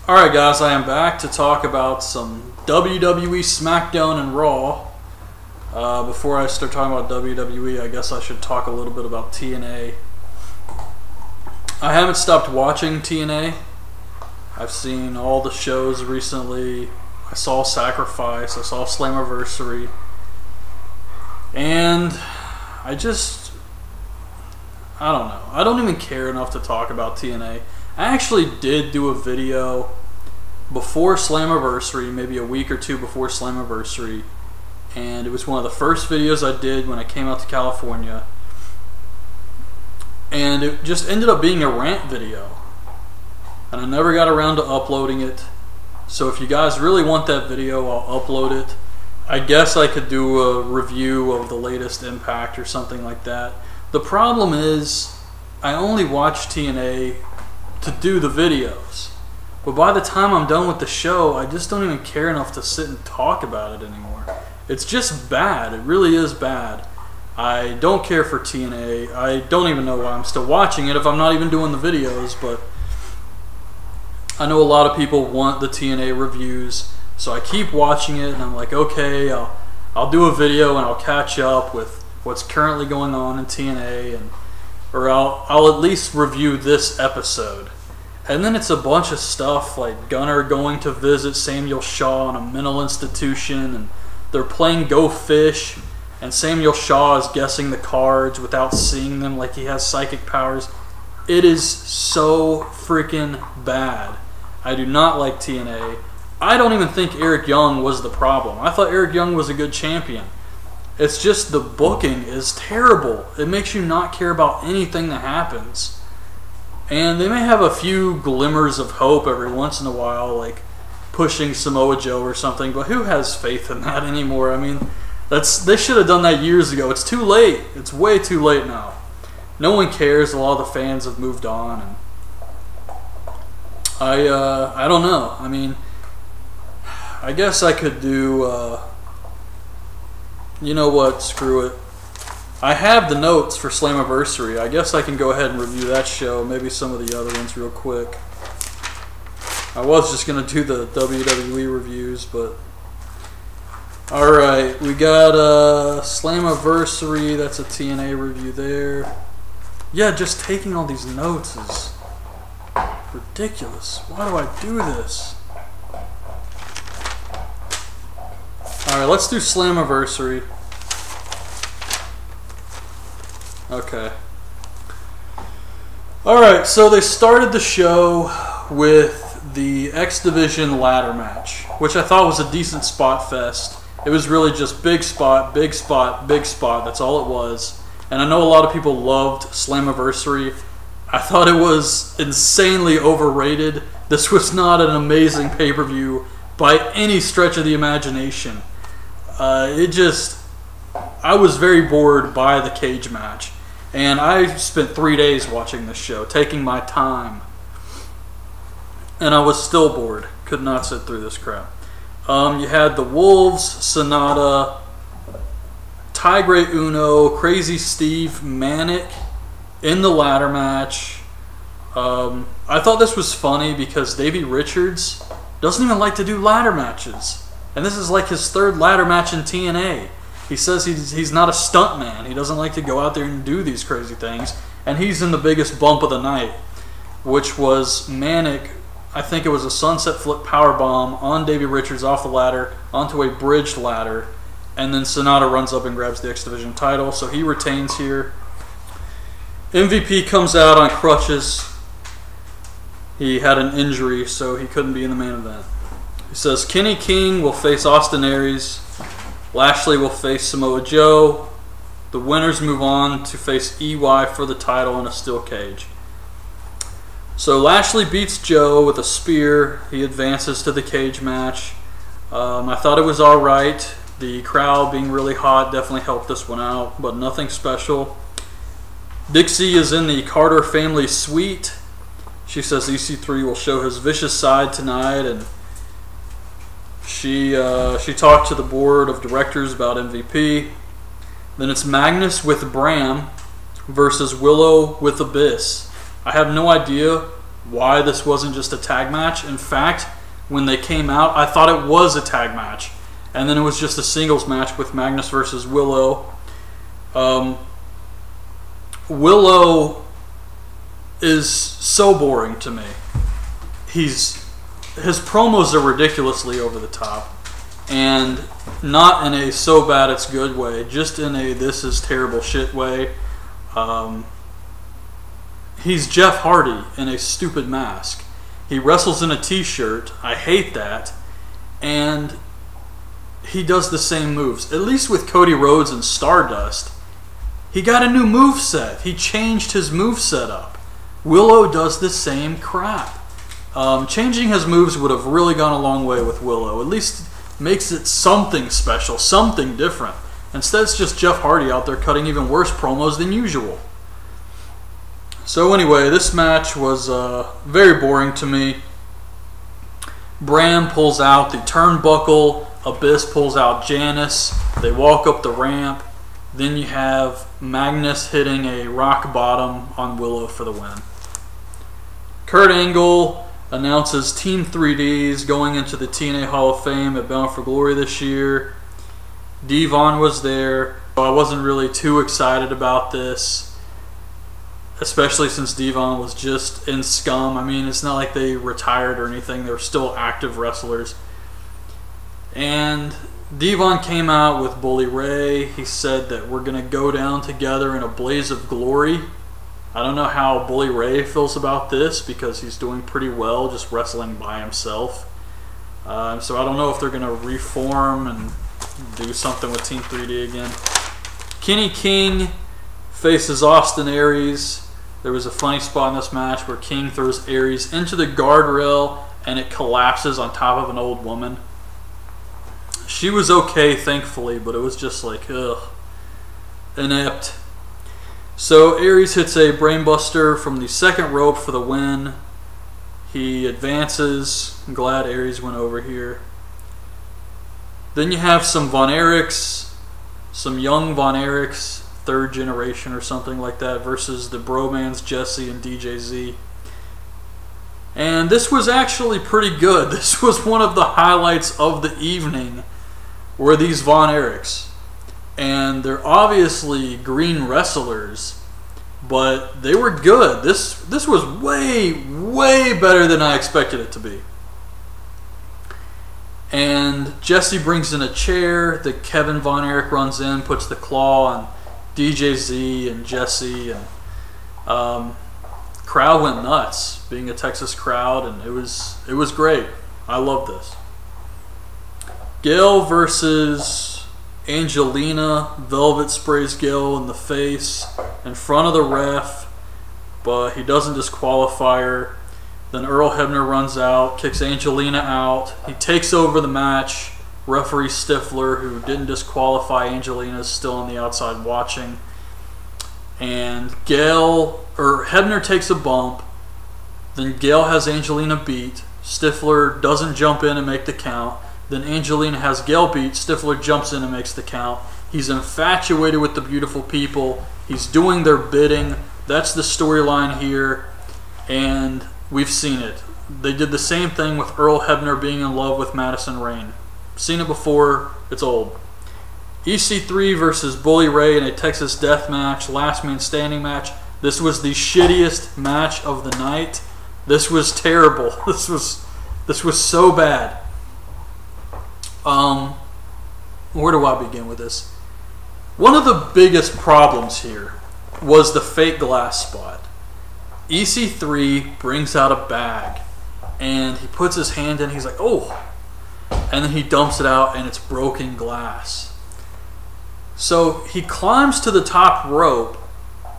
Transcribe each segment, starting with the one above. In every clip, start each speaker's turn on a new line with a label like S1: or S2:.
S1: Alright guys, I am back to talk about some WWE SmackDown and Raw. Before I start talking about WWE, I guess I should talk a little bit about TNA. I haven't stopped watching TNA. I've seen all the shows recently. I saw Sacrifice, I saw Slammiversary. And I don't know. I don't even care enough to talk about TNA. I actually did do a video before Slammiversary, maybe a week or two before Slammiversary, and it was one of the first videos I did when I came out to California, and it just ended up being a rant video, and I never got around to uploading it. So if you guys really want that video, I'll upload it. I guess I could do a review of the latest Impact or something like that. The problem is I only watch TNA to do the videos, but by the time I'm done with the show, I just don't even care enough to sit and talk about it anymore. It's just bad. It really is bad. I don't care for TNA. I don't even know why I'm still watching it if I'm not even doing the videos, but I know a lot of people want the TNA reviews, so I keep watching it, and I'm like, okay, I'll do a video and I'll catch up with what's currently going on in TNA, or I'll at least review this episode. And then it's a bunch of stuff like Gunner going to visit Samuel Shaw in a mental institution, and they're playing Go Fish, and Samuel Shaw is guessing the cards without seeing them like he has psychic powers. It is so freaking bad. I do not like TNA. I don't even think Eric Young was the problem. I thought Eric Young was a good champion. It's just the booking is terrible. It makes you not care about anything that happens. And they may have a few glimmers of hope every once in a while, like pushing Samoa Joe or something, but who has faith in that anymore? I mean, they should have done that years ago. It's too late. It's way too late now. No one cares. A lot of the fans have moved on, and I don't know. I mean, I guess I could do, you know what, screw it. I have the notes for Slammiversary. I guess I can go ahead and review that show, maybe some of the other ones real quick. I was just going to do the WWE reviews, but... Alright, we got Slammiversary, that's a TNA review there. Yeah, just taking all these notes is ridiculous. Why do I do this? Alright, let's do Slammiversary. Okay. Alright, so they started the show with the X Division ladder match, which I thought was a decent spot fest. It was really just big spot, big spot, big spot. That's all it was. And I know a lot of people loved Slammiversary. I thought it was insanely overrated. This was not an amazing pay-per-view by any stretch of the imagination. I was very bored by the cage match. And I spent 3 days watching this show, taking my time. And I was still bored. Could not sit through this crap. You had the Wolves, Sonata, Tigre Uno, Crazy Steve, Manic in the ladder match. I thought this was funny because Davey Richards doesn't even like to do ladder matches. And this is like his third ladder match in TNA. He says he's not a stunt man. He doesn't like to go out there and do these crazy things. And he's in the biggest bump of the night, which was Manic. I think it was a sunset flip powerbomb on Davey Richards off the ladder onto a bridged ladder. And then Sonata runs up and grabs the X Division title. So he retains here. MVP comes out on crutches. He had an injury, so he couldn't be in the main event. He says Kenny King will face Austin Aries. Lashley will face Samoa Joe. The winners move on to face EY for the title in a steel cage. So Lashley beats Joe with a spear. He advances to the cage match. I thought it was alright. The crowd being really hot definitely helped this one out, but nothing special. Dixie is in the Carter family suite. She says EC3 will show his vicious side tonight, and she talked to the board of directors about MVP. Then it's Magnus with Bram versus Willow with Abyss. I have no idea why this wasn't just a tag match. In fact, when they came out, I thought it was a tag match. And then it was just a singles match with Magnus versus Willow. Willow is so boring to me. His promos are ridiculously over the top. And not in a so bad it's good way, just in a this is terrible shit way. He's Jeff Hardy in a stupid mask. He wrestles in a t-shirt. I hate that. And he does the same moves. At least with Cody Rhodes and Stardust, he got a new moveset. He changed his moveset up. Willow does the same crap. Changing his moves would have really gone a long way with Willow. At least makes it something special, something different. Instead, it's just Jeff Hardy out there cutting even worse promos than usual. So anyway, this match was very boring to me. Bram pulls out the turnbuckle. Abyss pulls out Janice. They walk up the ramp. Then you have Magnus hitting a rock bottom on Willow for the win. Kurt Angle announces Team 3Ds going into the TNA Hall of Fame at Bound for Glory this year. Devon was there. I wasn't really too excited about this, especially since Devon was just in Scum. I mean, it's not like they retired or anything. They were still active wrestlers. And Devon came out with Bully Ray. He said that we're going to go down together in a blaze of glory. I don't know how Bully Ray feels about this because he's doing pretty well just wrestling by himself. So I don't know if they're going to reform and do something with Team 3D again. Kenny King faces Austin Aries. There was a funny spot in this match where King throws Aries into the guardrail and it collapses on top of an old woman. She was okay, thankfully, but it was just like, ugh, inept. So Aries hits a brainbuster from the second rope for the win. He advances. I'm glad Aries went over here. Then you have some Von Erichs, some young Von Erichs, third generation or something like that, versus the Bromans Jesse and DJZ. And this was actually pretty good. This was one of the highlights of the evening, were these Von Erichs. And they're obviously green wrestlers, but they were good. This was way, way better than I expected it to be. And Jesse brings in a chair that Kevin Von Erich runs in, puts the claw on DJZ and Jesse, and crowd went nuts, being a Texas crowd, and it was great. I love this. Gail versus Angelina. Velvet sprays Gail in the face in front of the ref, but he doesn't disqualify her. Then Earl Hebner runs out, kicks Angelina out. He takes over the match. Referee Stifler, who didn't disqualify Angelina, is still on the outside watching. And Hebner takes a bump. Then Gail has Angelina beat. Stifler doesn't jump in and make the count. Then Angelina has Gail beat. Stifler jumps in and makes the count. He's infatuated with the beautiful people. He's doing their bidding. That's the storyline here. And we've seen it. They did the same thing with Earl Hebner being in love with Madison Rayne. Seen it before. It's old. EC3 versus Bully Ray in a Texas death match. Last man standing match. This was the shittiest match of the night. This was terrible. This was so bad. Where do I begin with this? One of the biggest problems here was the fake glass spot. EC3 brings out a bag and he puts his hand in. He's like, oh, and then he dumps it out and it's broken glass. So he climbs to the top rope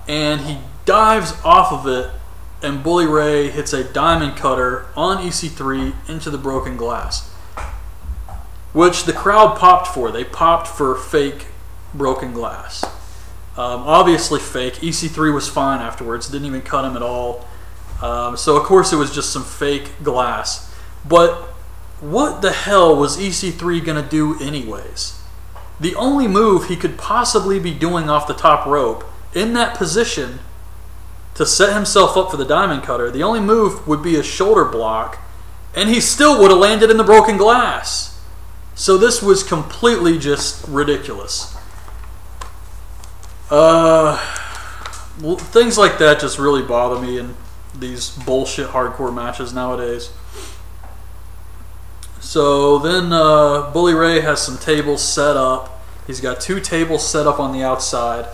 S1: and he dives off of it, and Bully Ray hits a diamond cutter on EC3 into the broken glass, which the crowd popped for. They popped for fake broken glass. Obviously fake. EC3 was fine afterwards. Didn't even cut him at all. So of course it was just some fake glass. But what the hell was EC3 going to do anyways? The only move he could possibly be doing off the top rope in that position to set himself up for the diamond cutter. The only move would be a shoulder block, and he still would have landed in the broken glass. So this was completely just ridiculous. Things like that just really bother me in these bullshit hardcore matches nowadays. So then Bully Ray has some tables set up. He's got 2 tables set up on the outside,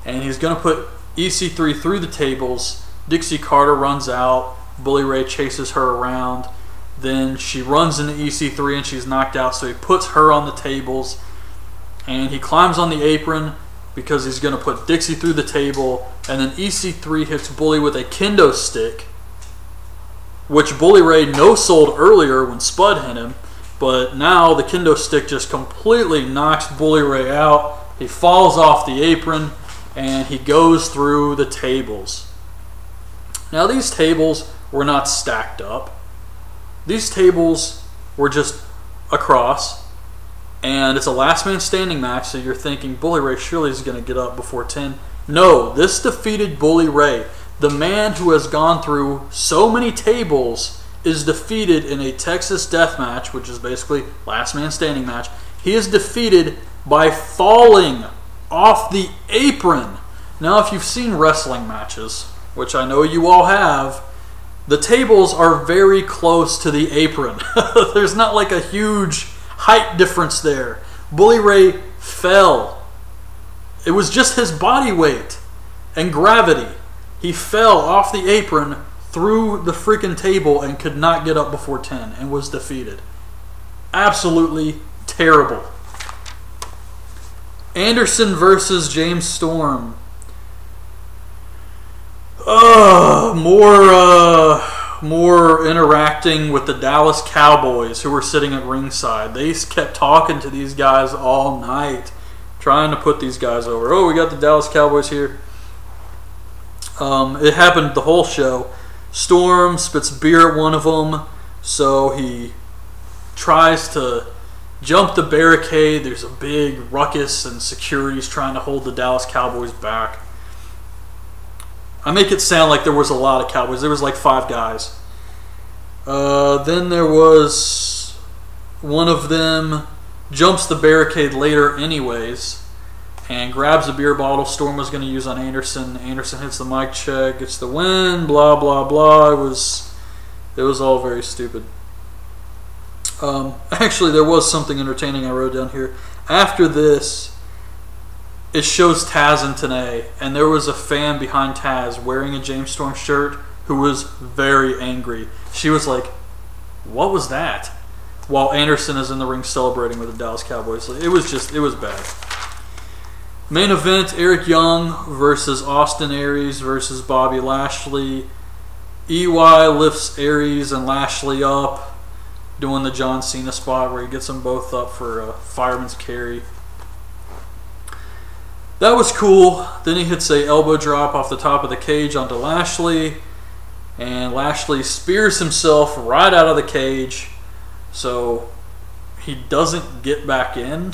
S1: and he's going to put EC3 through the tables. Dixie Carter runs out. Bully Ray chases her around. Then she runs into EC3 and she's knocked out, so he puts her on the tables, and he climbs on the apron because he's going to put Dixie through the table, and then EC3 hits Bully with a kendo stick, which Bully Ray no-sold earlier when Spud hit him, but now the kendo stick just completely knocks Bully Ray out. He falls off the apron, and he goes through the tables. Now these tables were not stacked up. These tables were just across, and it's a last man standing match, so you're thinking Bully Ray surely is going to get up before 10. No, this defeated Bully Ray. The man who has gone through so many tables is defeated in a Texas death match, which is basically last man standing match. He is defeated by falling off the apron. Now, if you've seen wrestling matches, which I know you all have, the tables are very close to the apron. There's not like a huge height difference there. Bully Ray fell. It was just his body weight and gravity. He fell off the apron through the freaking table and could not get up before 10 and was defeated. Absolutely terrible. Anderson versus James Storm. More interacting with the Dallas Cowboys who were sitting at ringside. They kept talking to these guys all night, trying to put these guys over. Oh, we got the Dallas Cowboys here. It happened the whole show. Storm spits beer at one of them, so he tries to jump the barricade. There's a big ruckus, and security's trying to hold the Dallas Cowboys back. I make it sound like there was a lot of Cowboys. There was like 5 guys. Then there was one of them jumps the barricade later anyways and grabs a beer bottle Storm was going to use on Anderson. Anderson hits the mic check, gets the win, blah, blah, blah. It was all very stupid. Actually, there was something entertaining I wrote down here. After this, it shows Taz and TNA, and there was a fan behind Taz wearing a James Storm shirt who was very angry. She was like, "What was that?" While Anderson is in the ring celebrating with the Dallas Cowboys. It was bad. Main event, Eric Young versus Austin Aries versus Bobby Lashley. EY lifts Aries and Lashley up, doing the John Cena spot where he gets them both up for a fireman's carry. That was cool. Then he hits a elbow drop off the top of the cage onto Lashley, and Lashley spears himself right out of the cage, so he doesn't get back in.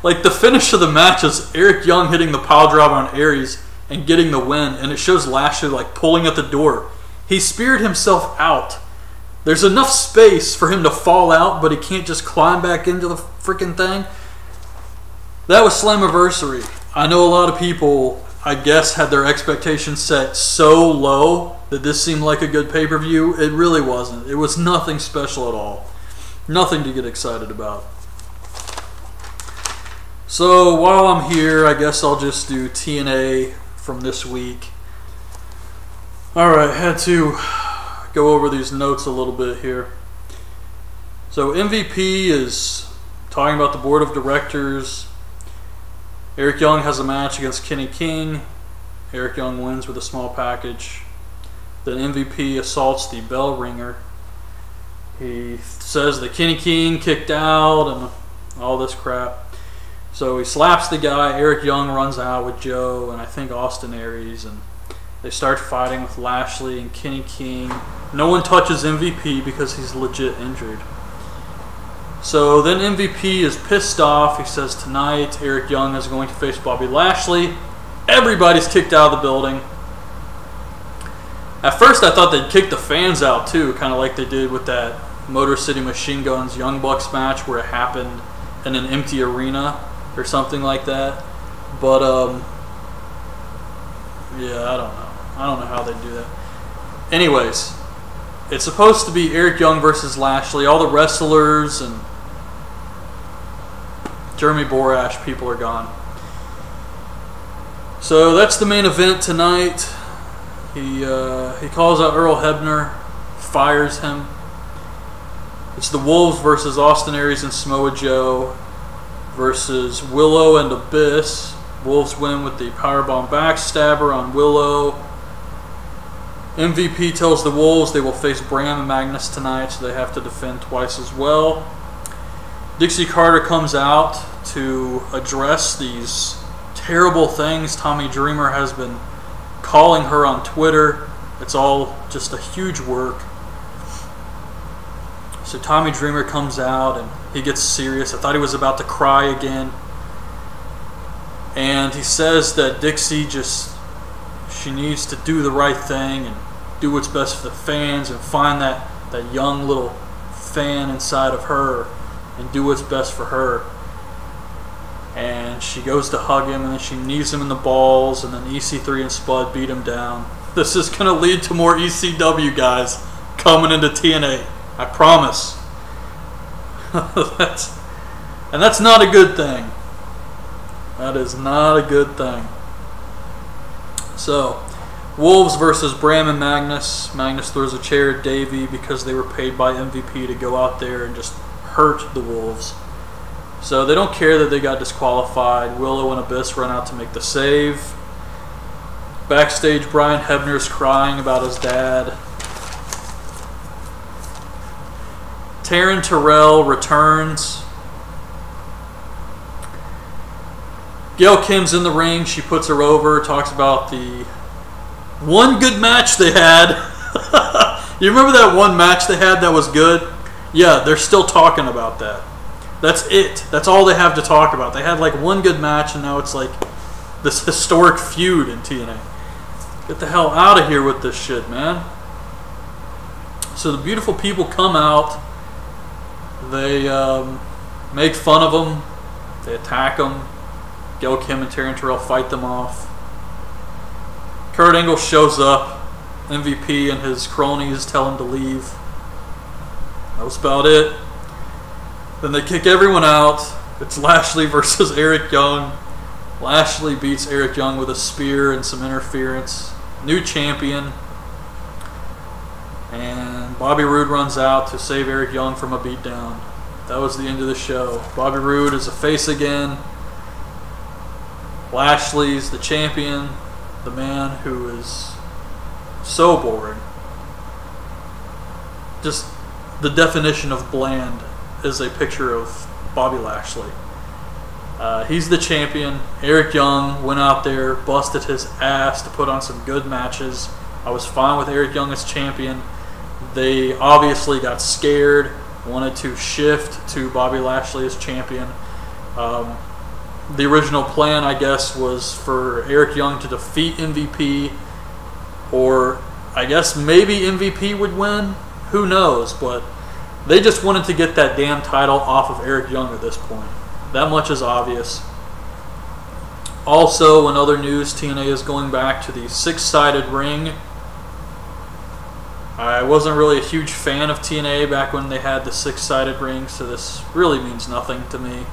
S1: Like, the finish of the match is Eric Young hitting the pile driver on Aries and getting the win, and it shows Lashley like pulling at the door. He speared himself out. There's enough space for him to fall out, but he can't just climb back into the freaking thing. That was Slammiversary. I know a lot of people, I guess, had their expectations set so low that this seemed like a good pay-per-view. It really wasn't. It was nothing special at all. Nothing to get excited about. So while I'm here, I guess I'll just do TNA from this week. Alright, had to go over these notes a little bit here. So MVP is talking about the board of directors. Eric Young has a match against Kenny King. Eric Young wins with a small package. Then MVP assaults the bell ringer. He says that Kenny King kicked out and all this crap. So he slaps the guy. Eric Young runs out with Joe and I think Austin Aries, and they start fighting with Lashley and Kenny King. No one touches MVP because he's legit injured. So then MVP is pissed off. He says tonight Eric Young is going to face Bobby Lashley. Everybody's kicked out of the building. At first I thought they'd kick the fans out too, kind of like they did with that Motor City Machine Guns Young Bucks match where it happened in an empty arena or something like that. But yeah, I don't know. I don't know how they do that. Anyways, it's supposed to be Eric Young versus Lashley. All the wrestlers and Jeremy Borash people are gone. So that's the main event tonight. He calls out Earl Hebner, fires him. It's the Wolves versus Austin Aries and Samoa Joe versus Willow and Abyss. Wolves win with the powerbomb backstabber on Willow. MVP tells the Wolves they will face Bram and Magnus tonight, so they have to defend twice as well. Dixie Carter comes out to address these terrible things Tommy Dreamer has been calling her on Twitter. It's all just a huge work. So Tommy Dreamer comes out and he gets serious. I thought he was about to cry again. And he says that Dixie she needs to do the right thing and do what's best for the fans and find that young little fan inside of her and do what's best for her. And she goes to hug him and then she knees him in the balls, and then EC3 and Spud beat him down. This is going to lead to more ECW guys coming into TNA. I promise. That's not a good thing. That is not a good thing. So, Wolves versus Bram and Magnus. Magnus throws a chair at Davey because they were paid by MVP to go out there and just hurt the Wolves. So they don't care that they got disqualified. Willow and Abyss run out to make the save. Backstage, Brian Hebner's crying about his dad. Taryn Terrell returns. Gail Kim's in the ring. She puts her over, talks about the one good match they had. You remember that one match they had that was good? Yeah, they're still talking about that. That's it. That's all they have to talk about. They had like one good match and now it's like this historic feud in TNA. Get the hell out of here with this shit, man. So the beautiful people come out. They make fun of them. They attack them. Gail Kim and Taryn Terrell fight them off. Kurt Angle shows up. MVP and his cronies tell him to leave. That was about it. Then they kick everyone out. It's Lashley versus Eric Young. Lashley beats Eric Young with a spear and some interference. New champion. And Bobby Roode runs out to save Eric Young from a beatdown. That was the end of the show. Bobby Roode is a face again. Lashley's the champion. The man who is so boring. Just the definition of bland is a picture of Bobby Lashley. He's the champion. Eric Young went out there, busted his ass to put on some good matches. I was fine with Eric Young as champion. They obviously got scared, wanted to shift to Bobby Lashley as champion. The original plan, I guess, was for Eric Young to defeat MVP, or I guess maybe MVP would win. Who knows? But they just wanted to get that damn title off of Eric Young at this point. That much is obvious. Also, in other news, TNA is going back to the six-sided ring. I wasn't really a huge fan of TNA back when they had the six-sided ring, so this really means nothing to me.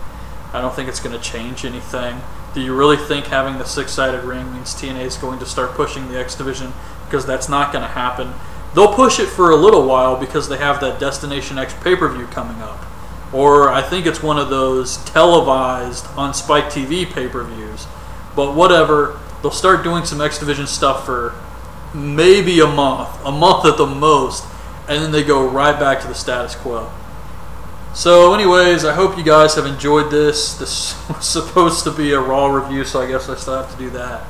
S1: I don't think it's going to change anything. Do you really think having the six-sided ring means TNA is going to start pushing the X Division? Because that's not going to happen. They'll push it for a little while because they have that Destination X pay-per-view coming up. Or I think it's one of those televised on Spike TV pay-per-views. But whatever, they'll start doing some X Division stuff for maybe a month at the most, and then they go right back to the status quo. So anyways, I hope you guys have enjoyed this. This was supposed to be a Raw review, so I guess I still have to do that.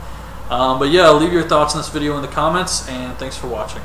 S1: But yeah, leave your thoughts on this video in the comments, and thanks for watching.